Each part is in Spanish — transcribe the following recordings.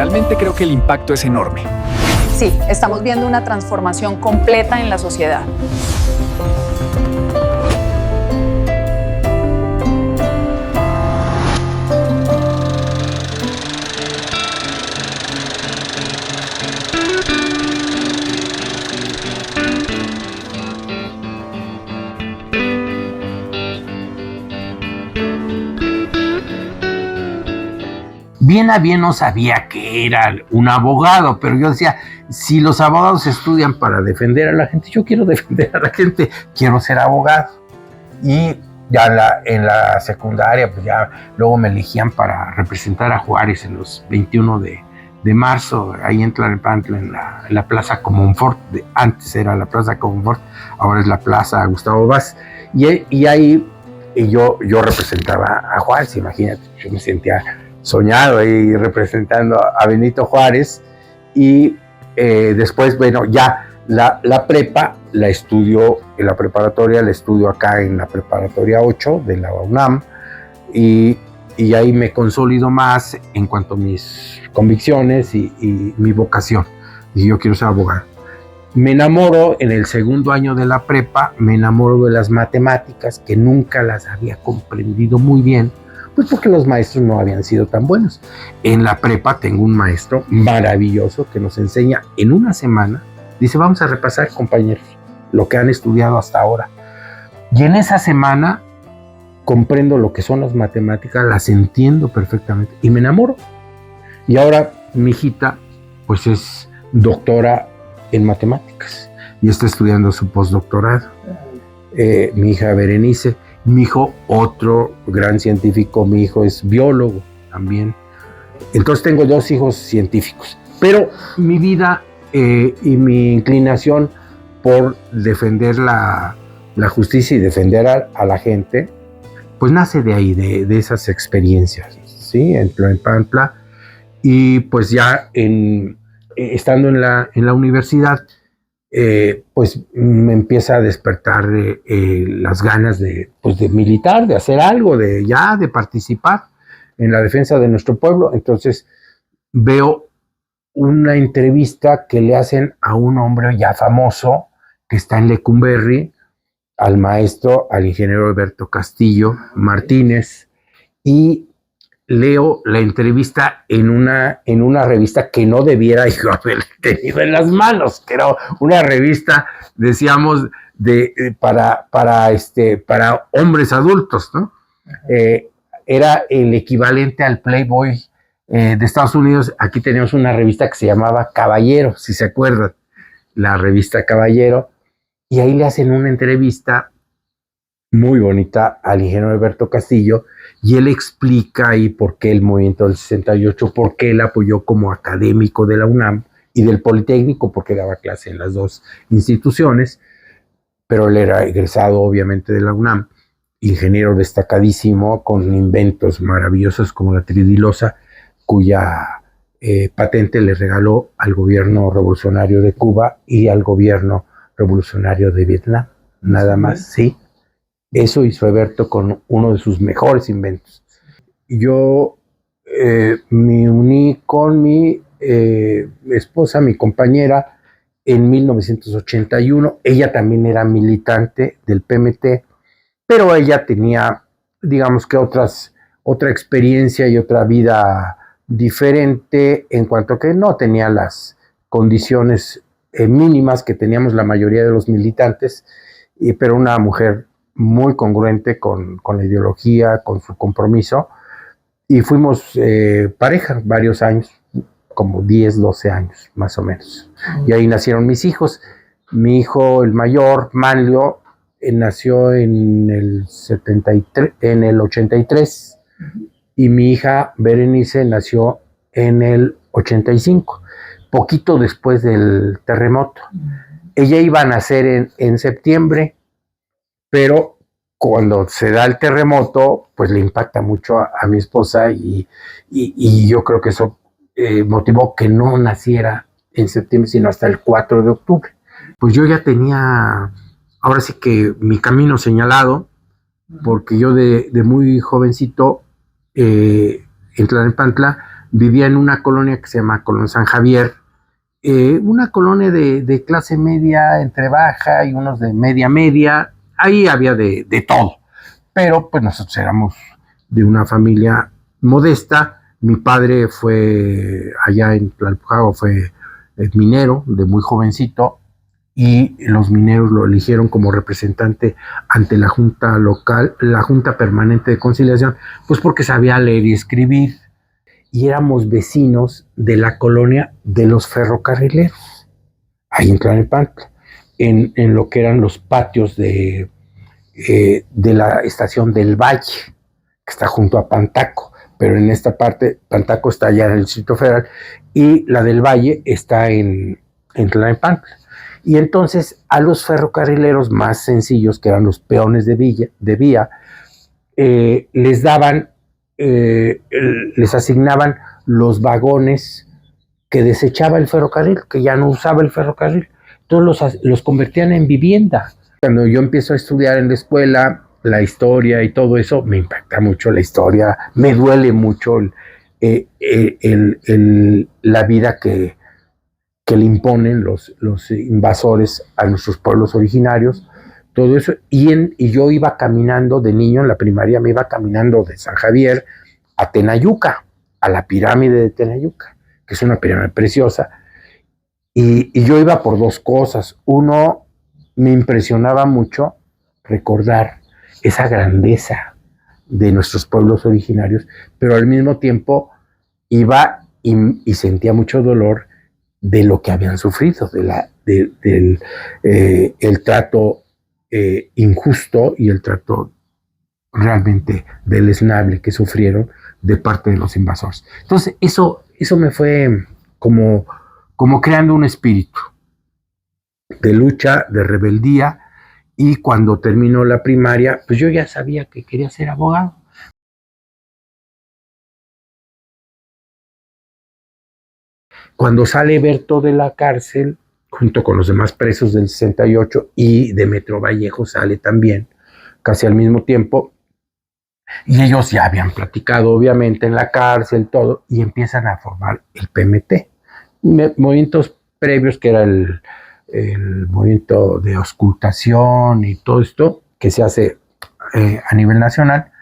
realmente creo que el impacto es enorme. Sí, estamos viendo una transformación completa en la sociedad. Bien a bien no sabía que era un abogado, pero yo decía, si los abogados estudian para defender a la gente, yo quiero defender a la gente, quiero ser abogado. Y ya en la secundaria, pues ya luego me elegían para representar a Juárez en los 21 de marzo, ahí en Tlalnepantla, en la Plaza Comonfort. Antes era la Plaza Comonfort, ahora es la Plaza Gustavo Vaz. Y ahí yo representaba a Juárez, imagínate, yo me sentía soñado ahí representando a Benito Juárez. Y después, bueno, ya la prepa la estudio en la preparatoria, la estudio acá en la preparatoria 8 de la UNAM, y ahí me consolido más en cuanto a mis convicciones y mi vocación. Y yo quiero ser abogado. Me enamoro en el segundo año de la prepa, me enamoro de las matemáticas, que nunca las había comprendido muy bien, pues porque los maestros no habían sido tan buenos. En la prepa tengo un maestro maravilloso que nos enseña en una semana. Dice, vamos a repasar, compañeros, lo que han estudiado hasta ahora. Y en esa semana comprendo lo que son las matemáticas, las entiendo perfectamente y me enamoro. Y ahora mi hijita, pues es doctora en matemáticas y está estudiando su postdoctorado. Mi hija Berenice. Mi hijo, otro gran científico, mi hijo es biólogo también. Entonces tengo 2 hijos científicos. Pero mi vida y mi inclinación por defender la justicia y defender a la gente, pues nace de ahí, de esas experiencias, ¿sí? En Tlalnepantla. Y pues ya estando en la universidad, pues me empieza a despertar las ganas de militar, de hacer algo, de participar en la defensa de nuestro pueblo. Entonces veo una entrevista que le hacen a un hombre ya famoso que está en Lecumberri, al maestro, al ingeniero Alberto Castillo Martínez, y leo la entrevista en una revista que no debiera yo haber tenido en las manos, que era una revista, decíamos, para hombres adultos, ¿no? Era el equivalente al Playboy de Estados Unidos. Aquí teníamos una revista que se llamaba Caballero, si se acuerdan, la revista Caballero, y ahí le hacen una entrevista muy bonita al ingeniero Alberto Castillo, y él explica ahí por qué el movimiento del 68, por qué él apoyó como académico de la UNAM y del Politécnico, porque daba clase en las 2 instituciones, pero él era egresado obviamente de la UNAM, ingeniero destacadísimo, con inventos maravillosos como la tridilosa, cuya patente le regaló al gobierno revolucionario de Cuba y al gobierno revolucionario de Vietnam, nada más, sí. Eso hizo Alberto con uno de sus mejores inventos. Yo me uní con mi esposa, mi compañera, en 1981. Ella también era militante del PMT, pero ella tenía, digamos que otra experiencia y otra vida diferente, en cuanto a que no tenía las condiciones mínimas que teníamos la mayoría de los militantes, pero una mujer muy congruente con la ideología, con su compromiso, y fuimos pareja varios años, como 10, 12 años más o menos. Y ahí nacieron mis hijos. Mi hijo, el mayor, Manlio, nació en el 83, y mi hija Berenice nació en el 85, poquito después del terremoto. Ella iba a nacer en septiembre, pero cuando se da el terremoto, pues le impacta mucho a mi esposa, y yo creo que eso motivó que no naciera en septiembre, sino hasta el 4 de octubre. Pues yo ya tenía, ahora sí que mi camino señalado, porque yo de muy jovencito, en Tlalnepantla, vivía en una colonia que se llama Colonia San Javier, una colonia de clase media, entre baja y unos de media, ahí había de todo, pero pues nosotros éramos de una familia modesta. Mi padre fue allá en Tlalpujagua, fue minero de muy jovencito, y los mineros lo eligieron como representante ante la Junta Local, la Junta Permanente de Conciliación, pues porque sabía leer y escribir, y éramos vecinos de la colonia de los ferrocarrileros, ahí en Tlalnepantla, en lo que eran los patios de la estación del Valle, que está junto a Pantaco, pero en esta parte, Pantaco está allá en el Distrito Federal, y la del Valle está en Tlalnepantla. Y entonces a los ferrocarrileros más sencillos, que eran los peones de vía, les daban, les asignaban los vagones que desechaba el ferrocarril, que ya no usaba el ferrocarril. Entonces los convertían en vivienda. Cuando yo empiezo a estudiar en la escuela, la historia y todo eso, me impacta mucho la historia, me duele mucho la vida que le imponen los invasores a nuestros pueblos originarios, todo eso. Y yo iba caminando de niño en la primaria, me iba caminando de San Javier a Tenayuca, a la pirámide de Tenayuca, que es una pirámide preciosa. Y yo iba por dos cosas. Uno, me impresionaba mucho recordar esa grandeza de nuestros pueblos originarios, pero al mismo tiempo iba y sentía mucho dolor de lo que habían sufrido, del trato injusto y el trato realmente deleznable que sufrieron de parte de los invasores. Entonces eso me fue como creando un espíritu de lucha, de rebeldía, y cuando terminó la primaria, pues yo ya sabía que quería ser abogado. Cuando sale Berto de la cárcel, junto con los demás presos del 68, y Demetrio Vallejo sale también, casi al mismo tiempo, y ellos ya habían platicado, obviamente, en la cárcel, todo, y empiezan a formar el PMT. Movimientos previos, que era el movimiento de auscultación y todo esto, que se hace a nivel nacional,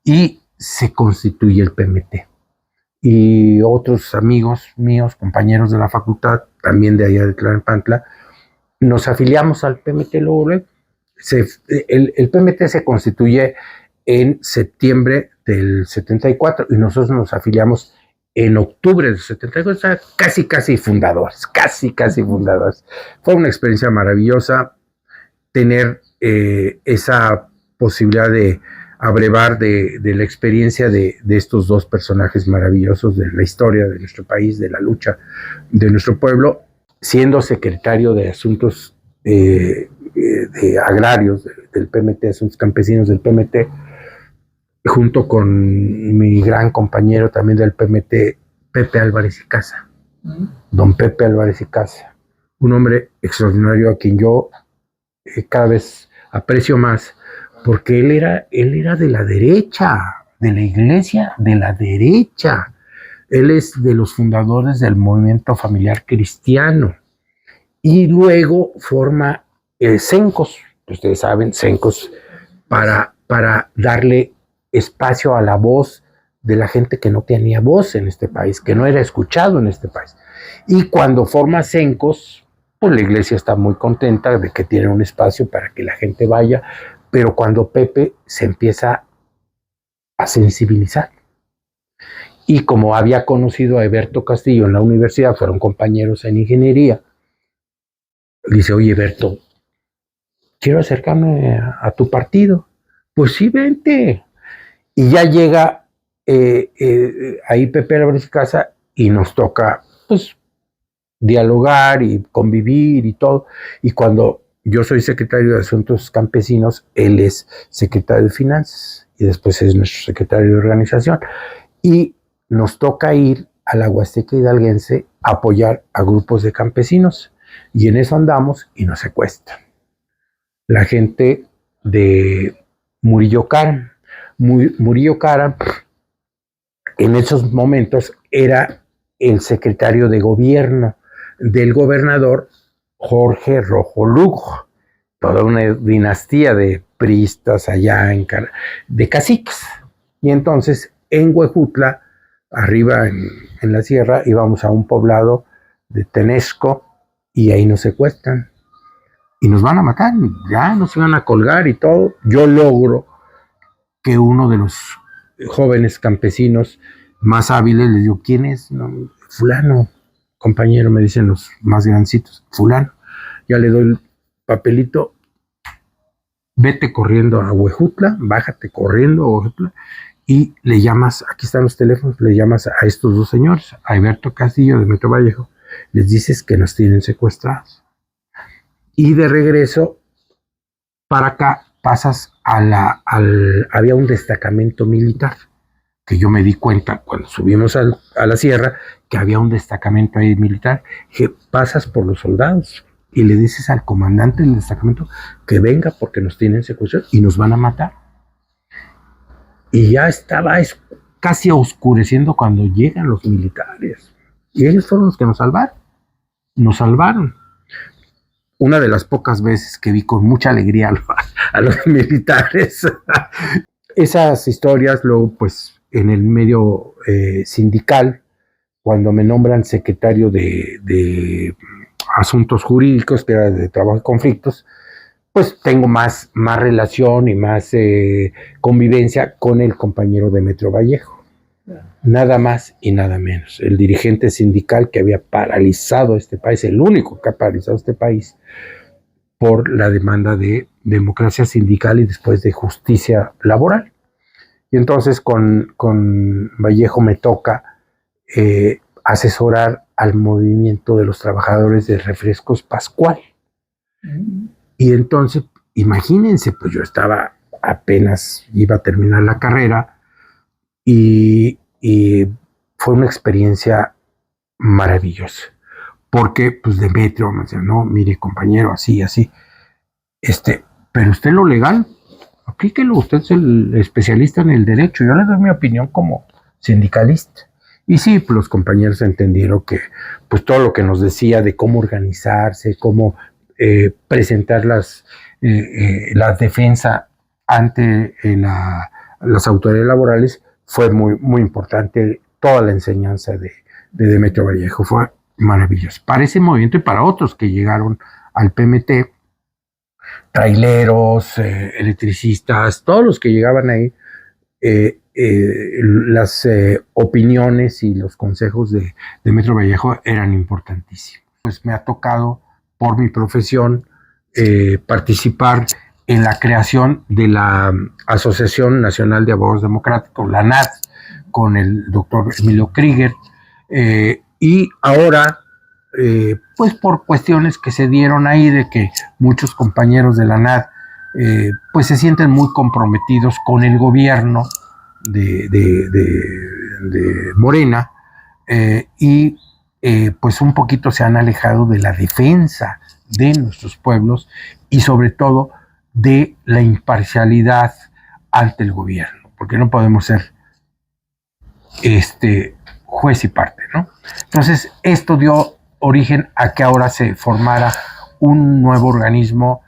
y se constituye el PMT. Y otros amigos míos, compañeros de la facultad, también de allá de Tlalnepantla, nos afiliamos al PMT luego. El PMT se constituye en septiembre del 74 y nosotros nos afiliamos en octubre del 74, o sea, casi fundadores, casi fundadores. Fue una experiencia maravillosa tener esa posibilidad de abrevar de la experiencia de estos dos personajes maravillosos de la historia de nuestro país, de la lucha de nuestro pueblo, siendo secretario de Asuntos de Agrarios del PMT, Asuntos Campesinos del PMT, junto con mi gran compañero también del PMT, Pepe Álvarez y Casa, don Pepe Álvarez y Casa, un hombre extraordinario a quien yo cada vez aprecio más, porque él era de la derecha, de la iglesia de la derecha. Él es de los fundadores del movimiento familiar cristiano. Y luego forma CENCOS, ustedes saben, CENCOS, para darle espacio a la voz de la gente que no tenía voz en este país, que no era escuchado en este país. Y cuando forma CENCOS, pues la iglesia está muy contenta de que tiene un espacio para que la gente vaya, pero cuando Pepe se empieza a sensibilizar, y como había conocido a Eberto Castillo en la universidad, fueron compañeros en ingeniería, dice: oye, Eberto, quiero acercarme a tu partido. Pues sí, vente. Y ya llega ahí Pepe Álvarez y Casa, y nos toca, pues, dialogar y convivir y todo. Y cuando yo soy secretario de Asuntos Campesinos, él es secretario de Finanzas y después es nuestro secretario de Organización. Y nos toca ir a la Huasteca Hidalguense a apoyar a grupos de campesinos. Y en eso andamos y nos secuestran. La gente de Murillo Karam. Murillo Karam en esos momentos era el secretario de gobierno del gobernador Jorge Rojo Lugo, toda una dinastía de priistas allá de caciques. Y entonces en Huejutla, arriba en la sierra, íbamos a un poblado de Tenexco y ahí nos secuestran y nos van a matar, ya nos iban a colgar y todo. Yo logro que uno de los jóvenes campesinos más hábiles, les digo, ¿quién es? No, fulano, compañero, me dicen los más grancitos, fulano. Ya le doy el papelito, vete corriendo a Huejutla, bájate corriendo a Huejutla y le llamas, aquí están los teléfonos, le llamas a estos dos señores, a Alberto Castillo de Metro Vallejo, les dices que nos tienen secuestrados. Y de regreso para acá pasas había un destacamento militar, que yo me di cuenta cuando subimos a la sierra, que había un destacamento ahí militar, que pasas por los soldados y le dices al comandante del destacamento que venga porque nos tienen secuestrados y nos van a matar. Y ya estaba casi oscureciendo cuando llegan los militares. Y ellos fueron los que nos salvaron. Nos salvaron. Una de las pocas veces que vi con mucha alegría a los militares. Esas historias, luego, pues, en el medio sindical, cuando me nombran secretario de Asuntos Jurídicos, que era de Trabajo y Conflictos, pues tengo más relación y más convivencia con el compañero de Metro Vallejo. Nada más y nada menos. El dirigente sindical que había paralizado este país, el único que ha paralizado este país por la demanda de democracia sindical y después de justicia laboral. Y entonces con Vallejo me toca asesorar al movimiento de los trabajadores de Refrescos Pascual. Y entonces, imagínense, pues yo apenas iba a terminar la carrera y fue una experiencia maravillosa. Porque, pues, Demetrio me decía, no, mire, compañero, así, pero usted lo legal, aplíquelo, usted es el especialista en el derecho, yo le doy mi opinión como sindicalista. Y sí, pues, los compañeros entendieron que, pues, todo lo que nos decía de cómo organizarse, cómo presentar la defensa ante las autoridades laborales, fue muy, muy importante. Toda la enseñanza de Demetrio Vallejo fue maravillosa. Para ese movimiento y para otros que llegaron al PMT, traileros, electricistas, todos los que llegaban ahí, las opiniones y los consejos de Demetrio Vallejo eran importantísimos. Pues me ha tocado, por mi profesión, participar en la creación de la Asociación Nacional de Abogados Democráticos, la ANAD, con el doctor Emilio Krieger, y ahora, pues por cuestiones que se dieron ahí, de que muchos compañeros de la ANAD pues se sienten muy comprometidos con el gobierno de Morena, y pues un poquito se han alejado de la defensa de nuestros pueblos y sobre todo de la imparcialidad ante el gobierno, porque no podemos ser juez y parte, ¿no? Entonces, esto dio origen a que ahora se formara un nuevo organismo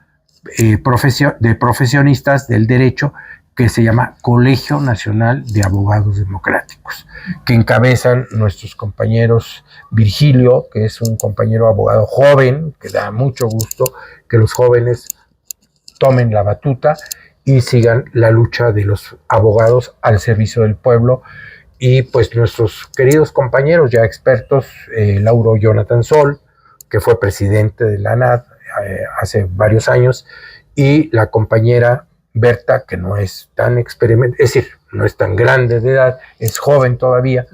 de profesionistas del derecho que se llama Colegio Nacional de Abogados Democráticos, que encabezan nuestros compañeros Virgilio, que es un compañero abogado joven, que da mucho gusto que los jóvenes tomen la batuta y sigan la lucha de los abogados al servicio del pueblo. Y pues nuestros queridos compañeros ya expertos, Lauro Jonathan Sol, que fue presidente de la ANAD hace varios años, y la compañera Berta, que no es tan experimentada, es decir, no es tan grande de edad, es joven todavía,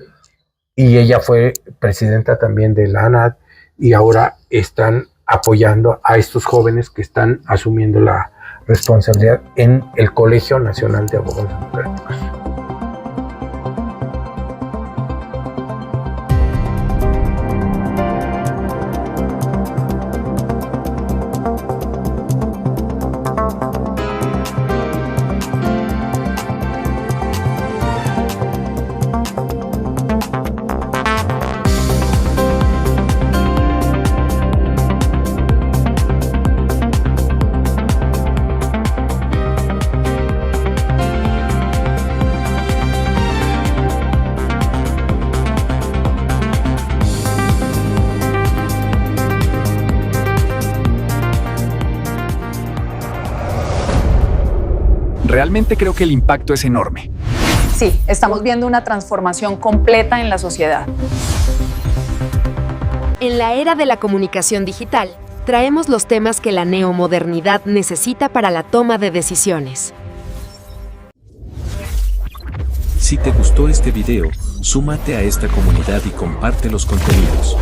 y ella fue presidenta también de la ANAD, y ahora están apoyando a estos jóvenes que están asumiendo la responsabilidad en el Colegio Nacional de Abogados Democráticos. Realmente creo que el impacto es enorme. Sí, estamos viendo una transformación completa en la sociedad. En la era de la comunicación digital, traemos los temas que la neomodernidad necesita para la toma de decisiones. Si te gustó este video, súmate a esta comunidad y comparte los contenidos.